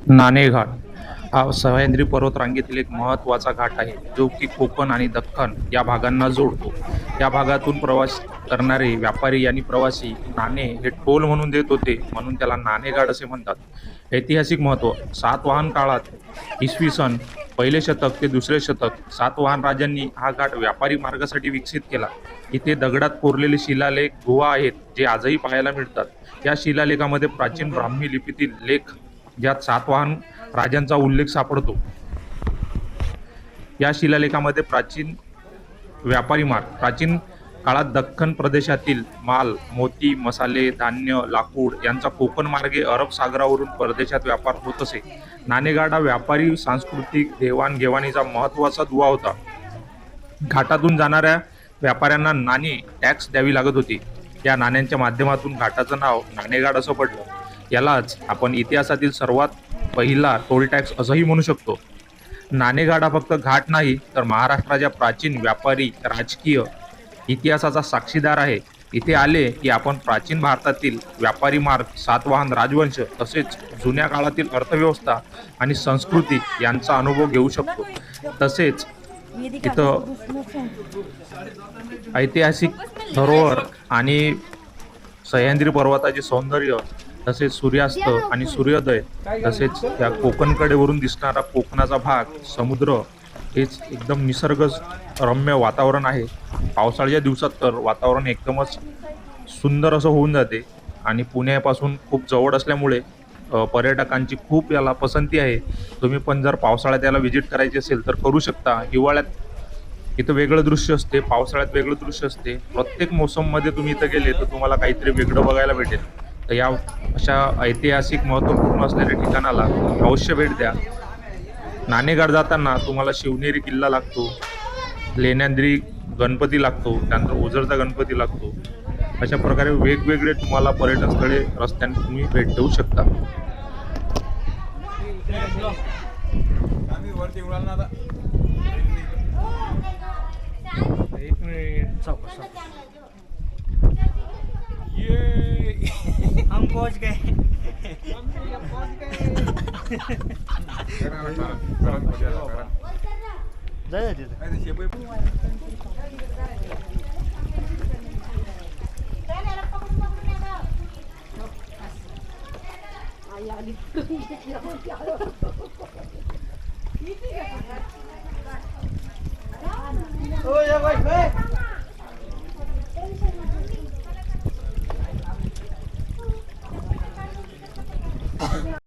नाणेघाट हा सह्याद्री पर्वतरांगेतील एक महत्त्वाचा घाट आहे, जो की कोकण आणि दख्खन या भागांना जोडतो. या भागातून प्रवास करणारे व्यापारी आणि प्रवासी नाणे हे टोल म्हणून देत होते, म्हणून त्याला नाणेघाट असे म्हणतात. ऐतिहासिक महत्त्व: सातवाहन काळात इसवी सन पहिले शतक ते दुसरे शतक सातवाहन राजांनी हा घाट व्यापारी मार्गासाठी विकसित केला. इथे दगडात कोरलेले शिलालेख गुहा आहेत, जे आजही पाहायला मिळतात. या शिलालेखामध्ये प्राचीन ब्राह्मी लिपीतील लेख, ज्यात सातवाहन राजांचा उल्लेख सापडतो. या शिलालेखामध्ये प्राचीन काळात दख्खन प्रदेशातील माल, मोती, मसाले, धान्य, लाकूड यांचा कोकण मार्गे अरब सागरावरून परदेशात व्यापार होत असे. नाणेघाट हा व्यापारी सांस्कृतिक देवाणघेवाणीचा महत्त्वाचा दुवा होता. घाटातून जाणाऱ्या व्यापाऱ्यांना नाणी टॅक्स द्यावी लागत होती. या नाण्यांच्या माध्यमातून घाटाचं नाव नाणेघाट असं पडलं. यालाच आपण इतिहासातील सर्वात पहिला टोल टॅक्स असंही म्हणू शकतो. नाणेघाट हा फक्त घाट नाही, तर महाराष्ट्राच्या प्राचीन व्यापारी, राजकीय इतिहासाचा साक्षीदार आहे. इथे आले की आपण प्राचीन भारतातील व्यापारी मार्ग, सातवाहन राजवंश, तसेच जुन्या काळातील अर्थव्यवस्था आणि संस्कृती यांचा अनुभव घेऊ शकतो. तसेच इथं ऐतिहासिक धरोहर आणि सह्याद्री पर्वताचे सौंदर्य, तसेच सूर्यास्त आणि सूर्योदय, तसेच या कोकणकडे वरून दिसणारा कोकणाचा भाग, समुद्र, हेच एकदम निसर्गरम्य वातावरण आहे. पावसाळ्याच्या दिवसात तर वातावरण एकदमच सुंदर असं होऊन जाते आणि पुण्यापासून खूप जवळ असल्यामुळे पर्यटकांची खूप याला पसंती आहे. तुम्ही पण जर पावसाळ्यात याला व्हिजिट करायची असेल तर करू शकता. हिवाळ्यात इथं वेगळं दृश्य असते, पावसाळ्यात वेगळं दृश्य असते. प्रत्येक मोसममध्ये तुम्ही इथं गेले तर तुम्हाला काहीतरी वेगळं बघायला भेटेल. तर या अशा ऐतिहासिक महत्त्वपूर्ण असलेल्या ठिकाणाला अवश्य भेट द्या. नाणेघाट जाताना तुम्हाला शिवनेरी किल्ला लागतो, लेण्याद्री गणपती लागतो, त्यानंतर ओझरचा गणपती लागतो. अशा प्रकारे वेगवेगळे तुम्हाला पर्यटन स्थळे रस्त्याने तुम्ही भेट देऊ शकता. एक मिनिट चौकस हम पहुंच गए. जाय तिथे Oh ya, baik.